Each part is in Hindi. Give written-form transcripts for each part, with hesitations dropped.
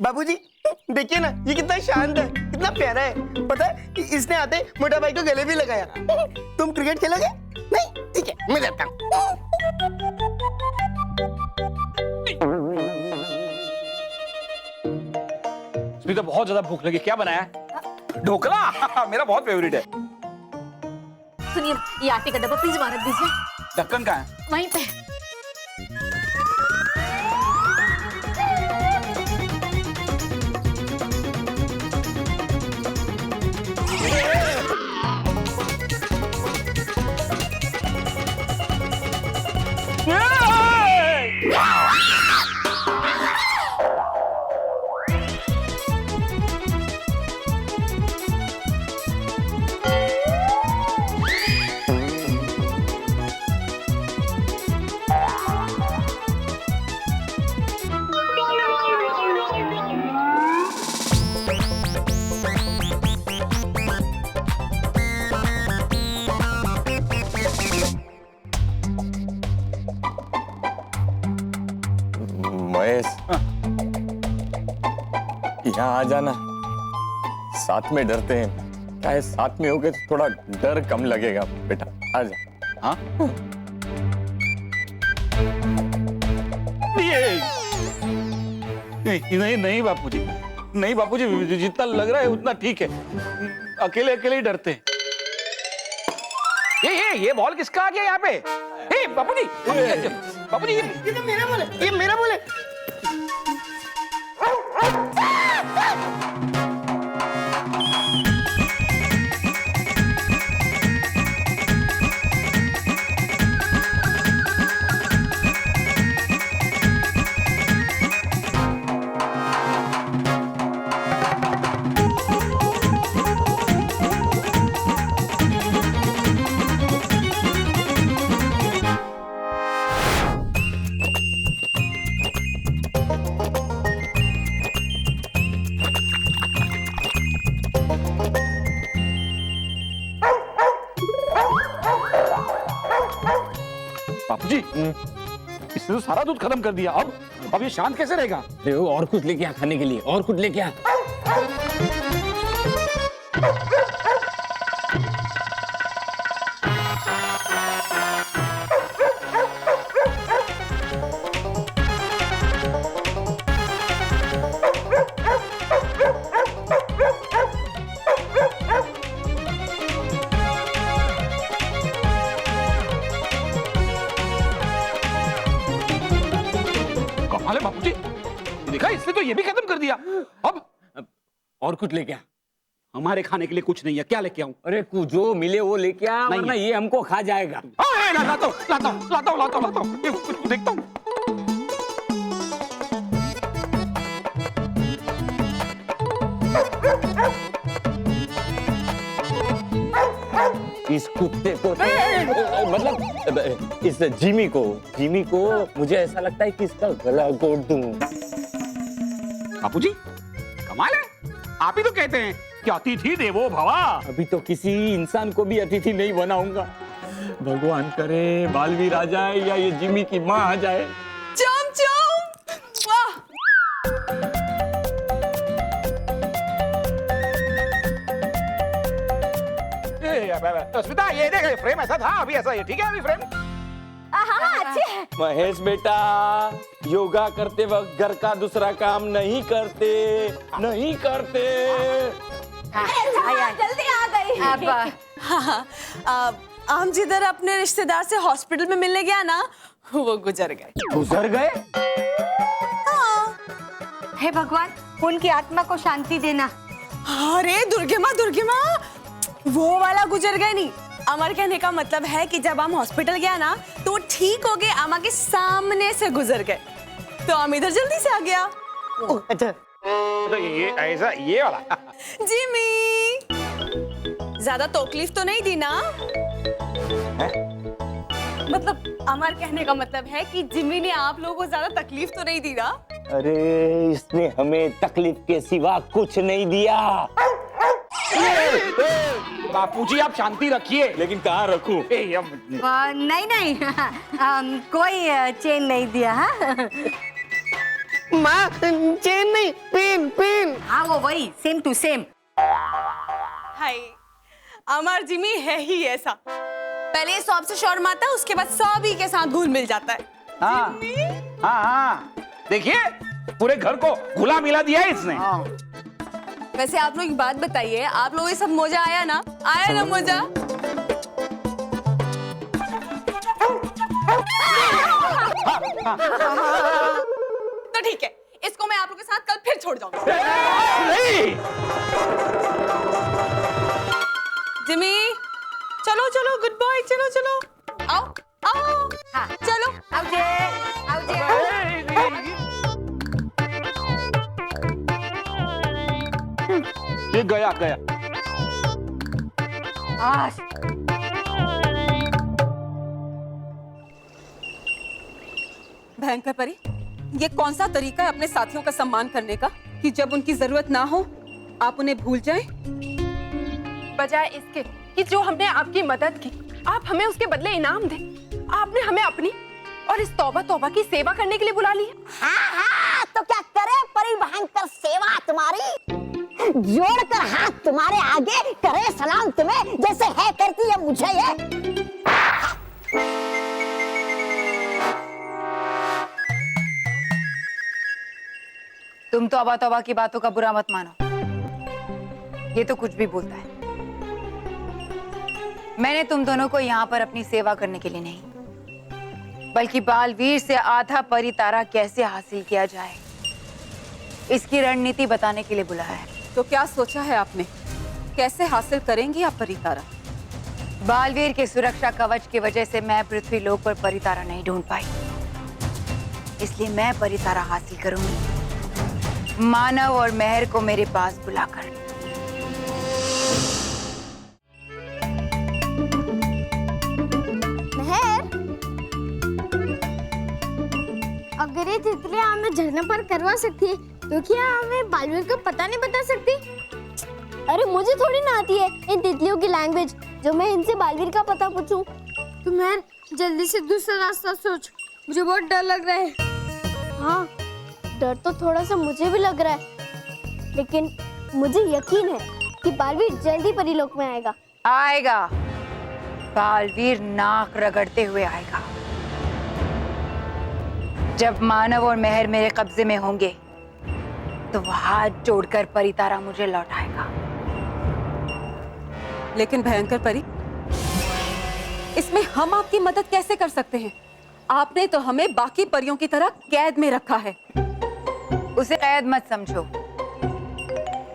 बाबूजी देखिए ना, ये कितना शांत है, कितना प्यारा है। पता है इसने आते मोटा भाई को गले भी लगाया। तुम क्रिकेट खेलोगे? नहीं, ठीक है मैं जाता हूँ। स्मिता बहुत ज्यादा भूख लगी, क्या बनाया है? ढोकला मेरा बहुत फेवरेट है। सुनिए, ये आटे का डब्बा प्लीज वहां रख दीजिए। ढक्कन कहाँ है? वहीं पे। महेश, यहाँ आ जाना। साथ में डरते हैं, क्या है साथ में होगे तो थोड़ा डर कम लगेगा बेटा। आ जा। हाँ? नहीं नहीं बापूजी, नहीं बापूजी, जितना लग रहा है उतना ठीक है। अकेले अकेले ही डरते हैं। ये बॉल किसका आ गया यहाँ पे? बापूजी, बापूजी ये तो मेरा बॉल है, ये मेरा बॉल है। बापूजी, इसने तो सारा दूध खत्म कर दिया। अब ये शांत कैसे रहेगा? अरे और कुछ लेके आ खाने के लिए, और कुछ लेके आ। कमाल है बापूजी, देखा इसने तो ये भी खत्म कर दिया। अब और कुछ लेके आ। हमारे खाने के लिए कुछ नहीं है, क्या लेके आऊं? अरे जो मिले वो लेके आ, नहीं वरना है। ये हमको खा जाएगा। लाता हूं, देखता हूं। इस कुत्ते को मतलब इस जिमी को मुझे ऐसा लगता है कि इसका गला घोट दूं। बापूजी कमाल है, आप ही तो कहते हैं कि अतिथि देवो भव। अभी तो किसी इंसान को भी अतिथि नहीं बनाऊंगा। भगवान करे बालवीर आ जाए या ये जिमी की माँ आ जाए। चम चम। वाह। स्मिता, ये देख फ्रेम ऐसा था, अभी ऐसा है, ठीक है अभी फ्रेम। हाँ, अच्छे हैं। महेश बेटा, योगा करते वक्त घर का दूसरा काम नहीं करते। जल्दी आ गई। अब हम जिधर अपने रिश्तेदार से हॉस्पिटल में मिलने गया ना, वो गुजर गए। हे भगवान, उनकी आत्मा को शांति देना। अरे दुर्गे माँ, वो वाला गुजर गए नहीं। अमर कहने का मतलब है कि जब हम हॉस्पिटल गया ना तो ठीक हो गए, अम्मा के सामने से गुजर गए, तो हम इधर जल्दी से आ गया। अच्छा तो ये ऐसा, ये वाला। जिमी, ज्यादा तकलीफ तो नहीं दी ना? मतलब अमर कहने का मतलब है कि जिमी ने आप लोगों को ज्यादा तकलीफ तो नहीं दी ना? अरे इसने हमें तकलीफ के सिवा कुछ नहीं दिया। बापूजी आप शांति रखिए। लेकिन कहाँ रखूं? नहीं कोई चेन नहीं दिया। हाँ? माँ चेन नहीं, पिन पिन। हाँ वो वही, सेम टू सेम। हाय, अमर जिमी है ही ऐसा। पहले ये सब से शर्माता है, उसके बाद सभी के साथ घुल मिल जाता है। हाँ हाँ हाँ, देखिए पूरे घर को घुला मिला दिया है इसने। वैसे आप लोग एक बात बताइए, आप लोगों को सब मजा आया ना? आया ना मजा? तो ठीक है, इसको मैं आप लोगों के साथ कल फिर छोड़ जाऊंगा। नहीं, जिमी, चलो चलो, गुड बॉय, चलो चलो, आओ आओ, हाँ। चलो। आवजे, आवजे। ये गया गया। आश। भयंकर परी, ये कौन सा तरीका है अपने साथियों का सम्मान करने का कि जब उनकी जरूरत ना हो आप उन्हें भूल जाएं? बजाय इसके कि जो हमने आपकी मदद की, आप हमें उसके बदले इनाम दें। आपने हमें अपनी और इस तौबा तौबा की सेवा करने के लिए बुला लिया। हाँ हाँ, तो क्या करे परी भयंकर सेवा तुम्हारी, जोड़कर हाथ तुम्हारे आगे करे सलाम तुम्हें, जैसे है करती है मुझे ये। तुम तौबा तौबा की बातों का बुरा मत मानो, ये तो कुछ भी बोलता है। मैंने तुम दोनों को यहाँ पर अपनी सेवा करने के लिए नहीं, बल्कि बालवीर से आधा परितारा कैसे हासिल किया जाए इसकी रणनीति बताने के लिए बुलाया है। तो क्या सोचा है आपने, कैसे हासिल करेंगी आप परितारा? बालवीर के सुरक्षा कवच की वजह से मैं पृथ्वी लोक पर परितारा नहीं ढूंढ पाई, इसलिए मैं परितारा हासिल करूंगी मानव और मेहर को मेरे पास बुलाकर। मेहर, अगर ये तितलियां हमें झरने पर करवा सकती है, तो क्या हमें बालवीर का पता नहीं बता सकती? अरे मुझे थोड़ी ना आती है इन तितलियों की लैंग्वेज, जो मैं इनसे बालवीर का पता पूछूं। तो मेहर जल्दी से दूसरा रास्ता सोच, मुझे बहुत डर लग रहा है। हाँ, डर तो थोड़ा सा मुझे भी लग रहा है, लेकिन मुझे यकीन है कि बालवीर जल्दी परीलोक में आएगा। आएगा, बालवीर नाक रगड़ते हुए आएगा। जब मानव और मेहर मेरे कब्जे में होंगे तो वो हाथ जोड़कर परितारा मुझे लौटाएगा। लेकिन भयंकर परी, इसमें हम आपकी मदद कैसे कर सकते हैं? आपने तो हमें बाकी परियों की तरह कैद में रखा है। उसे कैद मत समझो,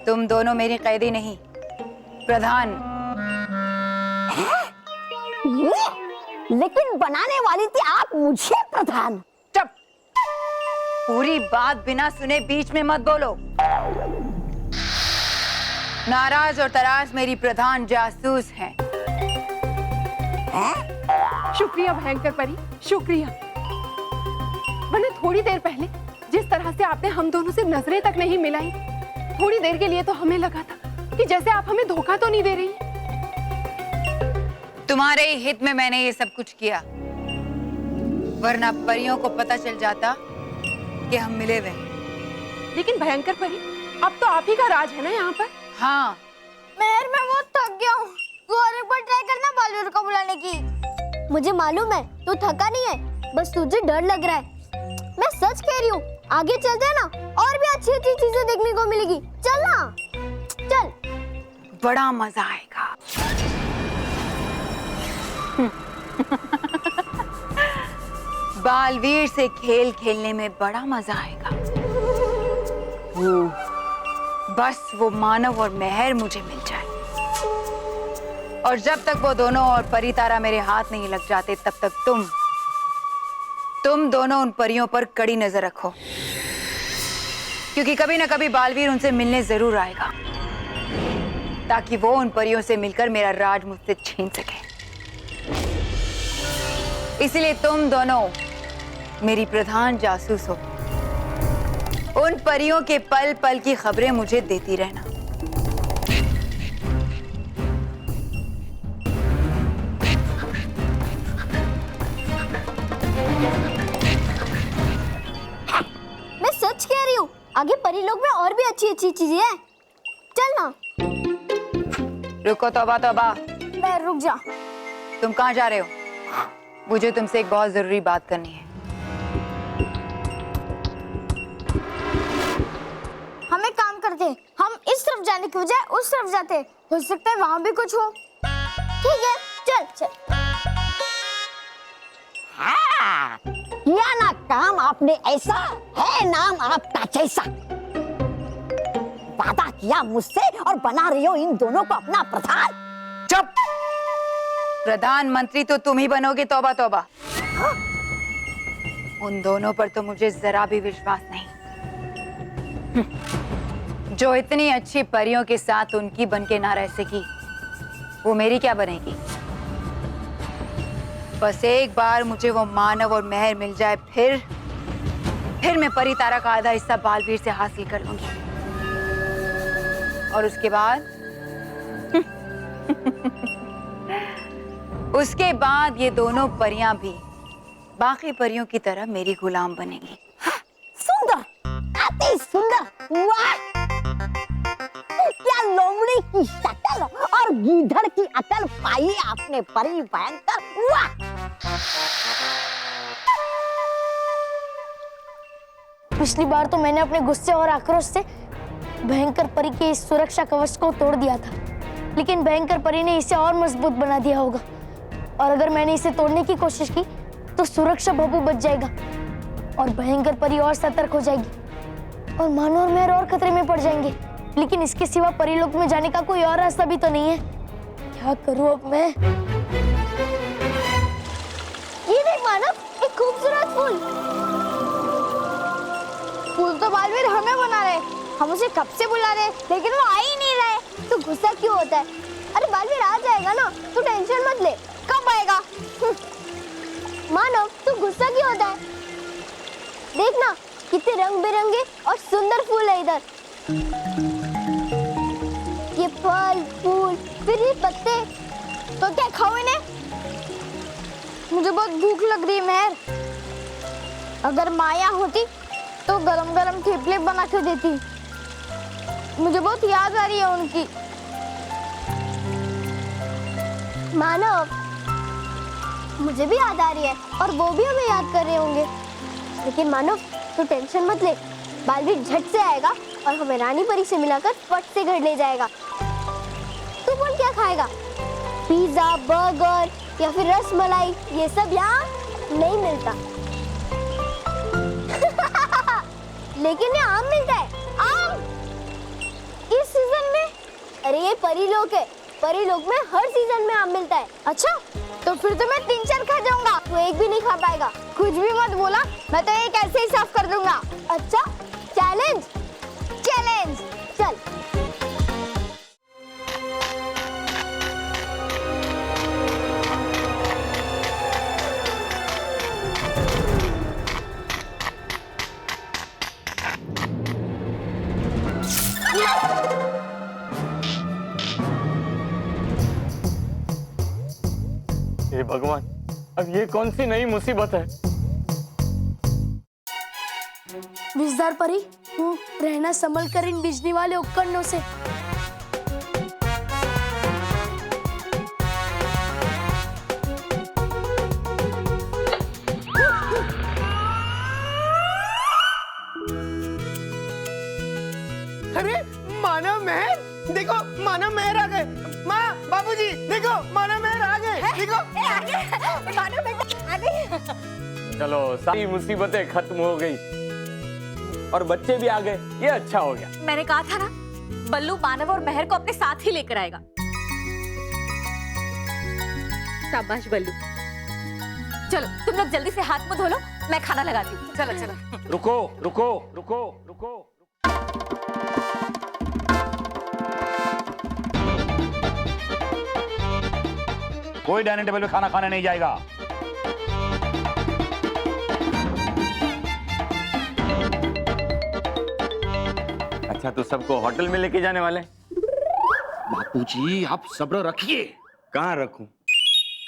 तुम दोनों मेरी कैदी नहीं, प्रधान। लेकिन बनाने वाली थी आप मुझे प्रधान। चुप, पूरी बात बिना सुने बीच में मत बोलो। नाराज और तराज मेरी प्रधान जासूस हैं। शुक्रिया भयंकर परी, शुक्रिया। वरना थोड़ी देर पहले जिस तरह से आपने हम दोनों से नजरें तक नहीं मिलाई, थोड़ी देर के लिए तो हमें लगा था कि जैसे आप हमें धोखा तो नहीं दे रही। तुम्हारे ही हित में मैंने ये सब कुछ किया, वरना परियों को पता चल जाता कि हम मिले हुए हैं। लेकिन भयंकर परी, अब तो आप ही का राज है ना यहाँ पर। हाँ, मेहर, मैं बहुत थक गया हूँ, तू और एक बार ट्राई करना बालवीर को बुलाने की। मुझे मालूम है तू थका नहीं है, बस तुझे डर लग रहा है। मैं सच कह रही हूँ, आगे चलते हैं ना, और भी अच्छी अच्छी चीजें देखने को मिलेगी। चल ना, चल। बड़ा मजा आएगा। बालवीर से खेल खेलने में बड़ा मजा आएगा। बस वो मानव और मेहर मुझे मिल जाए, और जब तक वो दोनों और परितारा मेरे हाथ नहीं लग जाते, तब तक तुम दोनों उन परियों पर कड़ी नजर रखो, क्योंकि कभी ना कभी बालवीर उनसे मिलने जरूर आएगा, ताकि वो उन परियों से मिलकर मेरा राज मुझसे छीन सके। इसलिए तुम दोनों मेरी प्रधान जासूस हो। उन परियों के पल पल की खबरें मुझे देती रहना। मैं सच आगे परी लोग में और भी अच्छी अच्छी चीजें हैं। चल ना। रुको तौबा तौबा, मैं रुक जा। तुम कहाँ जा रहे हो? मुझे तुमसे एक बहुत जरूरी बात करनी है। हम एक काम करते हैं, हम इस तरफ जाने की बजाय उस तरफ जाते हैं, हो सकता है वहां भी कुछ हो। ठीक है, चल चल। हाँ, किया ना काम आपने ऐसा, है नाम आपका जैसा। वादा किया मुझसे और बना रही हो इन दोनों को अपना प्रधान। चुप! प्रधानमंत्री तो तुम ही बनोगे तौबा तौबा। उन दोनों पर तो मुझे जरा भी विश्वास नहीं। जो इतनी अच्छी परियों के साथ उनकी बनके ना रह सकी, वो मेरी क्या बनेगी? बस एक बार मुझे वो मानव और मेहर मिल जाए, फिर मैं परी तारा का आधा हिस्सा बालवीर से हासिल कर लूंगी। और उसके बाद ये दोनों परियां भी बाकी परियों की तरह मेरी गुलाम बनेंगी। सुंदर, अति सुंदर, वाह! क्या लोमड़ी की शक्ल और गीधड़ की अकल पाई आपने परी भयंकर, वाह! पिछली बार तो मैंने अपने गुस्से और आक्रोश से भयंकर परी के इस सुरक्षा कवच को तोड़ दिया था, लेकिन भयंकर परी ने इसे और मजबूत बना दिया होगा। और अगर मैंने इसे तोड़ने की कोशिश की तो सुरक्षा भभू बच जाएगा और भयंकर परी और सतर्क हो जाएगी और मानो और मेहर और खतरे में पड़ जाएंगे। लेकिन इसके सिवा परीलोक में जाने का कोई और रास्ता भी तो नहीं है। क्या करूं अब मैं? ये देख मानव, एक खूबसूरत फूल। फूल तो बालवीर हमें बना रहे, हम उसे कब से बुला रहे लेकिन वो आ ही नहीं रहे। तो गुस्सा क्यों होता है? अरे बालवीर आ जाएगा ना, तू टेंशन मत ले। कब आएगा? मानव, तू गुस्सा क्यों होता है? देखना कितने रंग बिरंगे और सुंदर फूल है इधर। ये फल फूल फिर ये पत्ते, तो क्या खाओ इन्हें? मुझे बहुत भूख लग रही है मेहर। अगर माया होती तो गरम गरम थेपले बना के देती। मुझे बहुत याद आ रही है उनकी। मानव, मुझे भी याद आ रही है और वो भी हमें याद कर रहे होंगे। लेकिन मानव, तू टेंशन मत ले, बालवीर झट से आएगा और हमें रानी परी से मिलाकर फट से घर ले जाएगा। तू बोल क्या खाएगा? पिज्जा, बर्गर या फिर रसमलाई? ये सब यहाँ नहीं मिलता। लेकिन ये आम मिलता है। आम इस सीजन में? अरे ये परीलोक है, परीलोक में हर सीजन में आम मिलता है। अच्छा, तो फिर तो मैं 3-4 खा जाऊंगा, तू एक भी नहीं खा पाएगा। कुछ भी मत बोला, मैं तो एक ऐसे ही साफ कर दूंगा। अच्छा, चैलेंज चैलेंज, चल। हे भगवान, अब ये कौन सी नई मुसीबत है? विजदार परी, रहना संभल कर इन बिजली वाले उपकरणों से। अरे मानव मेहर, देखो मानव मेहर आ गए। माँ, बाबूजी, देखो मानव मेहर आ गए। देखो मानव बेटा आ गई। चलो, सारी मुसीबतें खत्म हो गई और बच्चे भी आ गए, ये अच्छा हो गया। मैंने कहा था ना, बल्लू मानव और मेहर को अपने साथ ही लेकर आएगा। शाबाश बल्लू। चलो तुम लोग जल्दी से हाथ मुंह धो लो, मैं खाना लगाती हूँ। चलो चलो। रुको रुको रुको रुको। कोई डाइनिंग टेबल पे खाना खाने नहीं जाएगा। अच्छा, तो सबको होटल में लेके जाने वाले? बापूजी आप सब्र रखिए। कहाँ रखूं?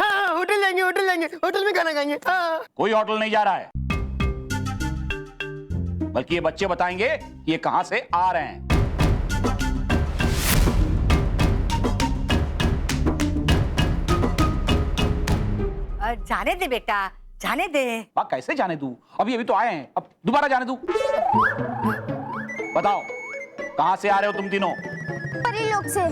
हाँ, होटल जाएंगे, होटल जाएंगे, होटल में खाना खाएंगे। हाँ। कोई होटल नहीं जा रहा है। बल्कि ये बच्चे बताएंगे कि ये कहां से आ रहे हैं। जाने दे बेटा, जाने दे। कैसे जाने दूं? अभी तो आए हैं, अब दोबारा जाने दूं? बताओ कहां से आ रहे हो तुम तीनों? परी लोग से।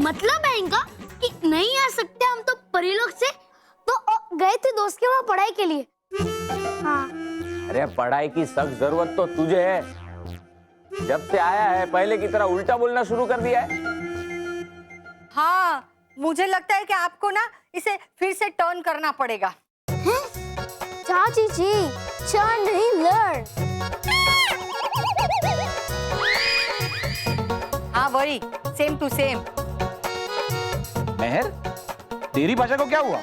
मतलब है इनका कि नहीं आ सकते हम तो परी लोग से, तो गए थे दोस्त के वहाँ पढ़ाई के लिए। हाँ। अरे पढ़ाई की सख्त जरूरत तो तुझे है। जब से आया है पहले की तरह उल्टा बोलना शुरू कर दिया है। हाँ, मुझे लगता है कि आपको ना इसे फिर से टर्न करना पड़ेगा। चाची जी, टर्न नहीं लर्न। हाँ वही, सेम टू सेम। मेहर, तेरी भाषा को क्या हुआ?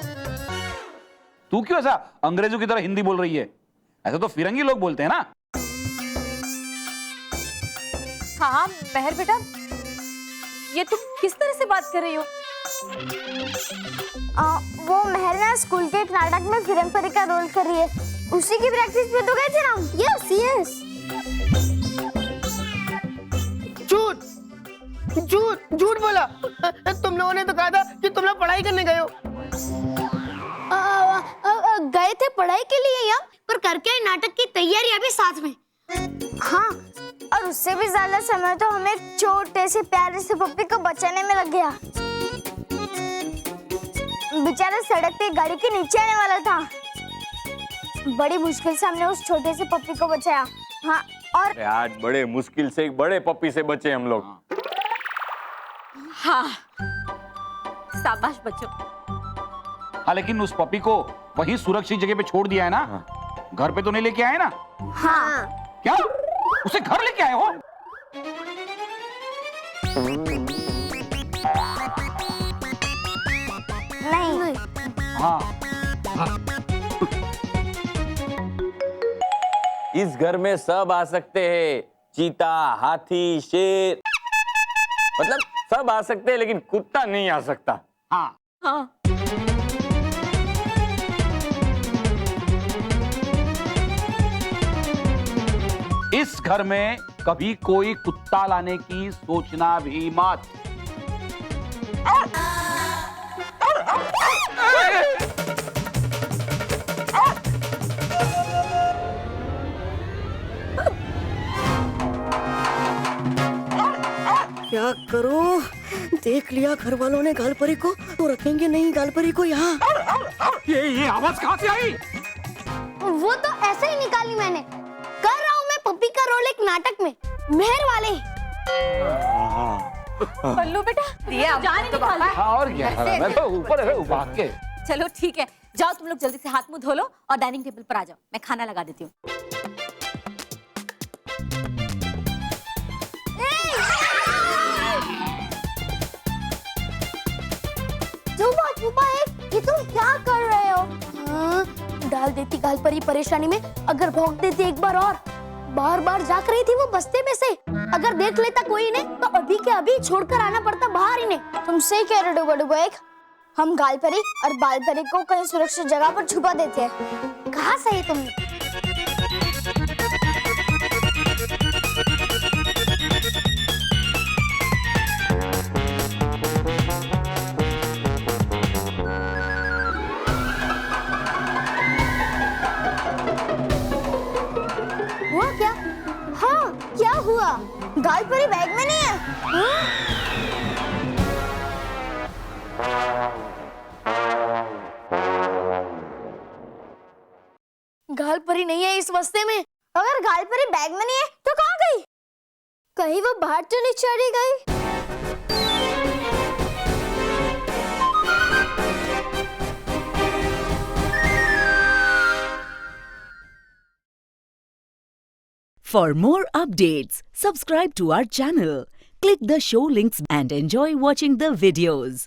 तू क्यों ऐसा अंग्रेजों की तरह हिंदी बोल रही है? ऐसा तो फिरंगी लोग बोलते हैं ना। हाँ मेहर बेटा, ये तुम किस तरह से बात कर रही हो? वो मेहर ना स्कूल के एक नाटक में फिरंग परी का रोल कर रही है, उसी की प्रैक्टिस पे तो गए थे ना हम। Yes yes. झूठ झूठ झूठ बोला। तुम लोगों ने तो कहा था कि तुम लोग पढ़ाई करने गए हो। गए थे पढ़ाई के लिए यहाँ, पर करके आए नाटक की तैयारी अभी साथ में। हाँ, और उससे भी ज्यादा समय तो हमें एक छोटे से प्यारे से पप्पी को बचाने में लग गया। बेचारा सड़क पे गाड़ी के नीचे आने वाला था। बड़ी मुश्किल से हमने उस छोटे से पप्पी को बचाया। हाँ, और आज बड़े मुश्किल से एक बड़े पप्पी से बचे हम लोग। हाँ, शाबाश बच्चों। हाँ, लेकिन उस पपी को वहीं सुरक्षित जगह पे छोड़ दिया है ना? घर पे तो नहीं लेके आए ना? हाँ। क्या? उसे घर लेके आए हो? नहीं। हाँ। इस घर में सब आ सकते हैं, चीता, हाथी, शेर, मतलब सब आ सकते हैं, लेकिन कुत्ता नहीं आ सकता। हाँ। हाँ। इस घर में कभी कोई कुत्ता लाने की सोचना भी मत। क्या करो? देख लिया घर वालों ने गालपरी को, तो रखेंगे नहीं गालपरी को यहाँ। ये आवाज कहाँ से आई? वो तो ऐसे ही निकाली मैंने। कर रहा हूँ मैं पप्पी का रोल एक नाटक में, मेहर वाले। बल्लू बेटा, दिया जान ही तो निकाल बाबा। दे। हाँ, और क्या? मैं तो ऊपर है भाग के। चलो ठीक है, जाओ तुम लोग जल्दी से हाथ मुंह धो लो और डाइनिंग टेबल पर आ जाओ, मैं खाना लगा देती हूँ। ये तुम क्या कर रहे हो? डाल देती गालपरी परेशानी में, अगर भौंक देती एक बार और। बार बार जाग रही थी वो बस्ते में से, अगर देख लेता कोई ने तो अभी के अभी छोड़कर आना पड़ता बाहर ही ने। तुम सही कह रहे हो डुबा एक। हम गालपरी और बालपरी को कहीं सुरक्षित जगह पर छुपा देते हैं। कहा सही तुमने। हुआ क्या? हाँ, क्या हुआ? गालपरी बैग में नहीं है? हाँ? गालपरी नहीं है इस बस्ते में। अगर गालपरी बैग में नहीं है तो कहाँ गई? कहीं वो बाहर तो नहीं चली गई? For more updates, subscribe to our channel, click the show links and enjoy watching the videos.